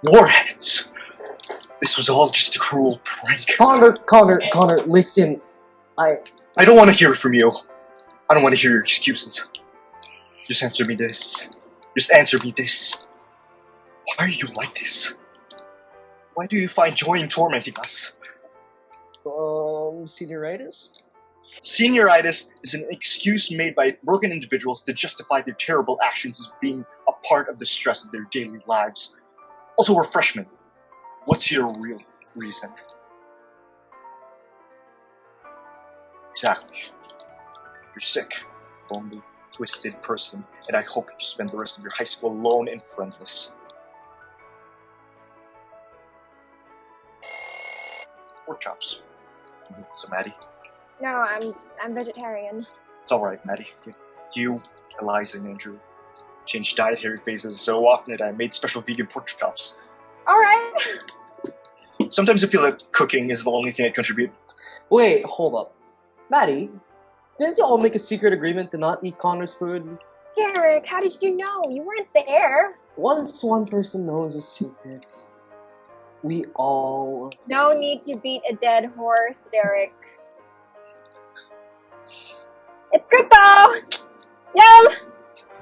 Speaker 5: Warheads! This was all just a cruel prank.
Speaker 9: Connor, listen.
Speaker 5: I don't want to hear it from you. I don't want to hear your excuses. Just answer me this. Just answer me this. Why are you like this? Why do you find joy in tormenting us?
Speaker 9: Senioritis?
Speaker 5: Senioritis is an excuse made by broken individuals to justify their terrible actions as being a part of the stress of their daily lives. Also, we're freshmen. What's your real reason? Exactly. You're sick, lonely, twisted person, and I hope you spend the rest of your high school alone and friendless. Pork chops. So, Maddie?
Speaker 7: No, I'm vegetarian.
Speaker 5: It's alright, Maddie. You, Eliza, and Andrew changed dietary phases so often that I made special vegan pork chops.
Speaker 7: Alright.
Speaker 5: Sometimes I feel like cooking is the only thing I contribute.
Speaker 9: Wait, hold up. Maddie, didn't you all make a secret agreement to not eat Connor's food?
Speaker 7: Derek, how did you know? You weren't there.
Speaker 9: Once one person knows a secret, we all...
Speaker 7: No need to beat a dead horse, Derek. It's good though! Yum!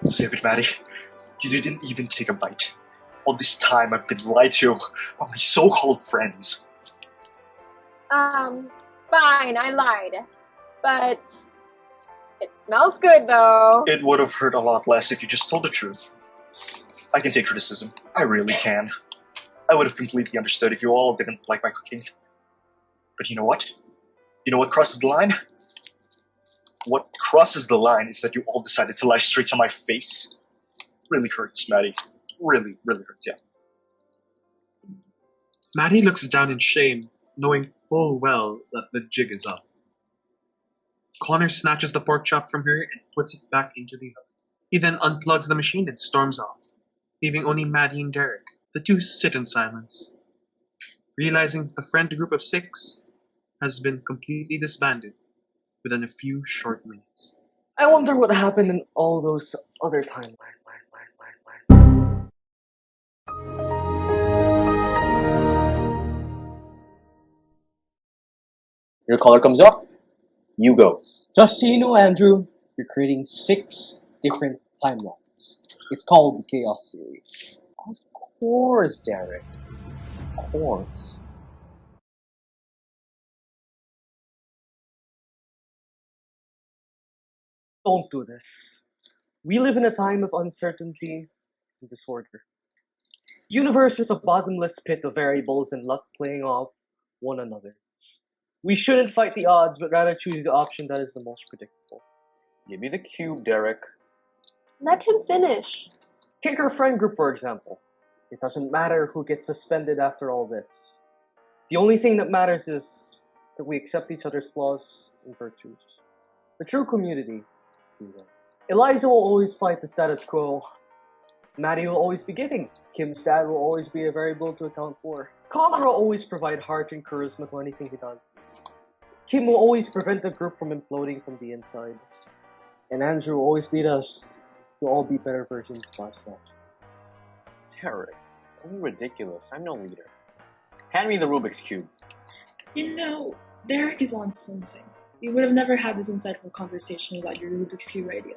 Speaker 5: Save it, Maddie. You didn't even take a bite. All this time I've been lied to by my so-called friends.
Speaker 7: Fine, I lied. But it smells good though.
Speaker 5: It would have hurt a lot less if you just told the truth. I can take criticism. I really can. I would have completely understood if you all didn't like my cooking. But you know what? You know what crosses the line? What crosses the line is that you all decided to lie straight to my face. Really hurts, Maddie. Really, really hurts, yeah.
Speaker 3: Maddie looks down in shame, knowing full well that the jig is up. Connor snatches the pork chop from her and puts it back into the oven. He then unplugs the machine and storms off, leaving only Maddie and Derek. The two sit in silence, realizing the friend group of 6 has been completely disbanded within a few short minutes.
Speaker 9: I wonder what happened in all those other timelines.
Speaker 4: Your color comes up. You go.
Speaker 9: Just so you know, Andrew, you're creating 6 different timelines. It's called the Chaos Theory.
Speaker 4: Of course, Derek. Of course.
Speaker 9: Don't do this. We live in a time of uncertainty and disorder. Universe is a bottomless pit of variables and luck playing off one another. We shouldn't fight the odds, but rather choose the option that is the most predictable.
Speaker 4: Give me the cube, Derek.
Speaker 6: Let him finish.
Speaker 9: Take our friend group, for example. It doesn't matter who gets suspended after all this. The only thing that matters is that we accept each other's flaws and virtues. The true community, if you will. Eliza will always fight the status quo. Maddie will always be giving. Kim's dad will always be a variable to account for. Connor will always provide heart and charisma to anything he does. Kim will always prevent the group from imploding from the inside. And Andrew will always lead us to all be better versions of ourselves.
Speaker 4: Derek, don't be ridiculous. I'm no leader. Hand me the Rubik's Cube.
Speaker 2: You know, Derek is on something. We would have never had this insightful conversation without your Rubik's Cube idea.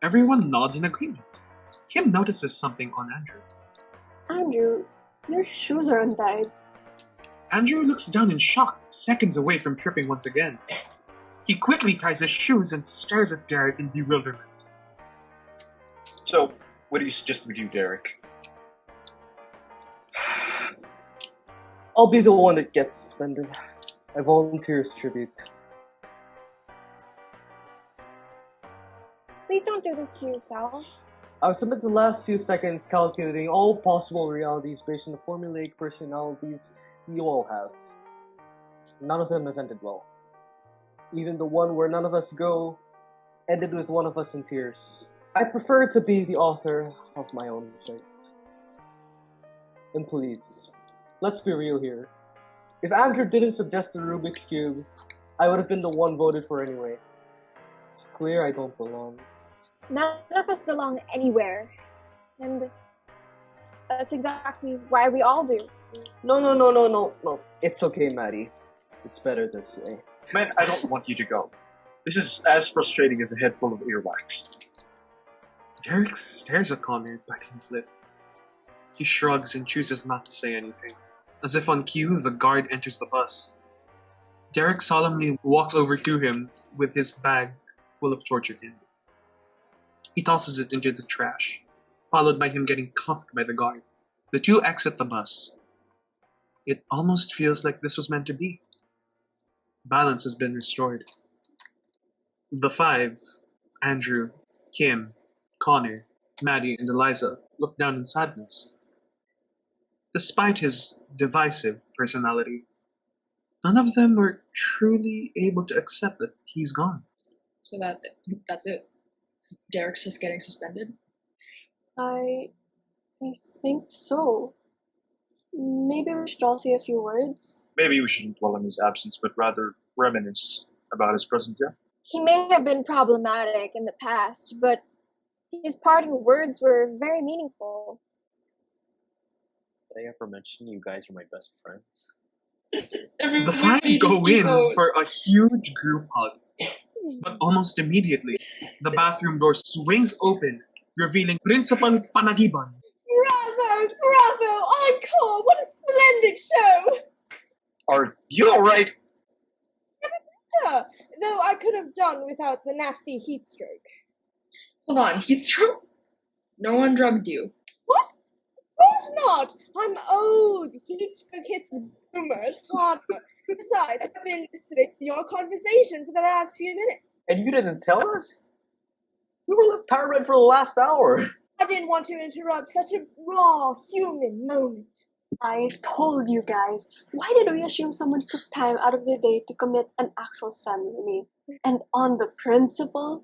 Speaker 3: Everyone nods in agreement. Kim notices something on Andrew.
Speaker 6: Andrew, your shoes are untied.
Speaker 3: Andrew looks down in shock, seconds away from tripping once again. He quickly ties his shoes and stares at Derek in bewilderment.
Speaker 5: So, what do you suggest we do, Derek?
Speaker 9: I'll be the one that gets suspended. I volunteer as tribute.
Speaker 7: Please don't do this to yourself.
Speaker 9: I've spent the last few seconds calculating all possible realities based on the formulaic personalities you all have. None of them have ended well. Even the one where none of us go ended with one of us in tears. I prefer to be the author of my own fate. And please, let's be real here. If Andrew didn't suggest the Rubik's Cube, I would have been the one voted for anyway. It's clear I don't belong.
Speaker 7: None of us belong anywhere. And that's exactly why we all do.
Speaker 9: No. It's okay, Maddie. It's better this way.
Speaker 5: Man, I don't want you to go. This is as frustrating as a head full of earwax.
Speaker 3: Derek stares at Connor, biting his lip. He shrugs and chooses not to say anything. As if on cue, the guard enters the bus. Derek solemnly walks over to him with his bag full of torture candy. He tosses it into the trash, followed by him getting cuffed by the guard. The two exit the bus. It almost feels like this was meant to be. Balance has been restored. The 5, Andrew, Kim, Connor, Maddie, and Eliza, look down in sadness. Despite his divisive personality, none of them were truly able to accept that he's gone.
Speaker 2: So that's it. Derek's just getting suspended?
Speaker 6: I think so. Maybe we should all say a few words.
Speaker 5: Maybe we shouldn't dwell on his absence, but rather reminisce about his presence here.
Speaker 7: He may have been problematic in the past, but his parting words were very meaningful.
Speaker 4: Did I ever mention you guys are my best friends?
Speaker 3: The 5 go in for a huge group hug. But almost immediately, the bathroom door swings open, revealing Principal Panagiban.
Speaker 6: Bravo! Encore! What a splendid show!
Speaker 5: Are you alright?
Speaker 10: Though I could have done without the nasty heat stroke.
Speaker 2: Hold on, heat stroke? No one drugged you.
Speaker 10: What? Of course not! I'm old. Heat stroke hits boomers harder. Besides, I've been listening to your conversation for the last few minutes.
Speaker 4: And you didn't tell us? We were left power for the last hour.
Speaker 10: I didn't want to interrupt such a raw human moment.
Speaker 6: I told you guys. Why did we assume someone took time out of their day to commit an actual family name? And on the principle?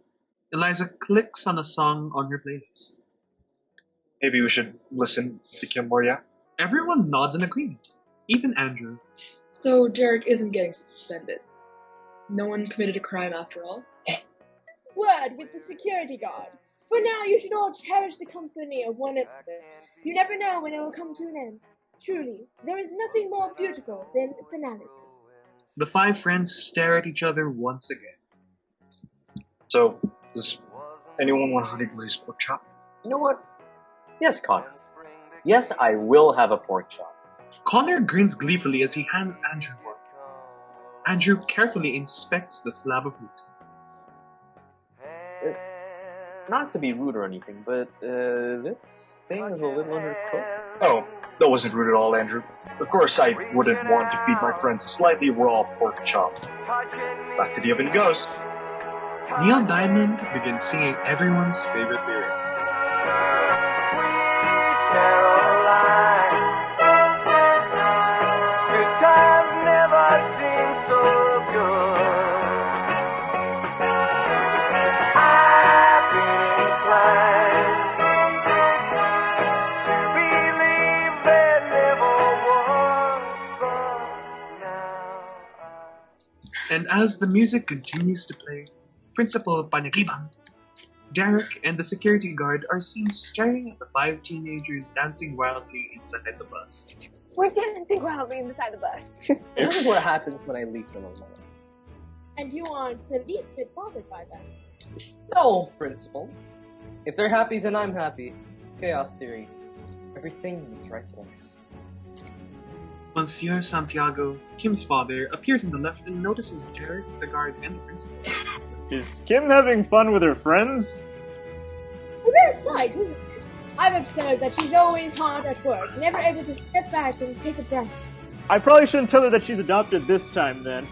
Speaker 3: Eliza clicks on a song on her playlist.
Speaker 5: Maybe we should listen to Kim Moria.
Speaker 3: Everyone nods in agreement, even Andrew.
Speaker 2: So Derek isn't getting suspended. No one committed a crime after all.
Speaker 10: Word with the security guard. For now, you should all cherish the company of one another. You never know when it will come to an end. Truly, there is nothing more beautiful than finality.
Speaker 3: The five friends stare at each other once again.
Speaker 5: So, does anyone want honey glazed pork chop?
Speaker 4: You know what? Yes, Connor. Yes, I will have a pork chop.
Speaker 3: Connor grins gleefully as he hands Andrew one. Andrew carefully inspects the slab of meat.
Speaker 4: Not to be rude or anything, but this thing is a little undercooked.
Speaker 5: Oh, that wasn't rude at all, Andrew. Of course, I wouldn't want to feed my friends a slightly raw pork chop. Back to the oven goes.
Speaker 3: Neil Diamond begins singing everyone's favorite lyric.
Speaker 11: Good times never seem so good. I've been inclined to believe there never was, but now
Speaker 3: And as the music continues to play, Principal Panagibang, Derek, and the security guard are seen staring at the five teenagers dancing wildly inside the bus.
Speaker 7: We're dancing wildly inside the bus.
Speaker 9: This is what happens when I leave them alone.
Speaker 10: And you aren't the least bit bothered by that.
Speaker 9: No, Principal. If they're happy, then I'm happy. Chaos theory. Everything in its right place.
Speaker 3: Monsieur Santiago, Kim's father, appears on the left and notices Derek, the guard, and the principal.
Speaker 1: Is Kim having fun with her friends?
Speaker 10: A rare sight, isn't it? I've observed that she's always hard at work, never able to step back and take a breath.
Speaker 1: I probably shouldn't tell her that she's adopted this time, then.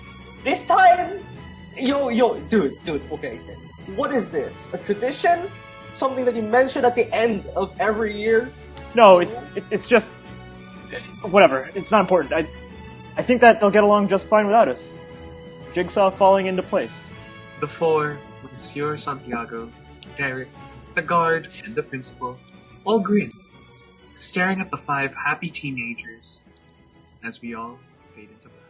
Speaker 9: This time? Yo, dude, okay. What is this? A tradition? Something that you mention at the end of every year?
Speaker 1: No, it's just... Whatever, it's not important. I think that they'll get along just fine without us. Jigsaw falling into place.
Speaker 3: The four, Monsieur Santiago, Derek, the guard, and the principal, all grin, staring at the five happy teenagers as we all fade into black.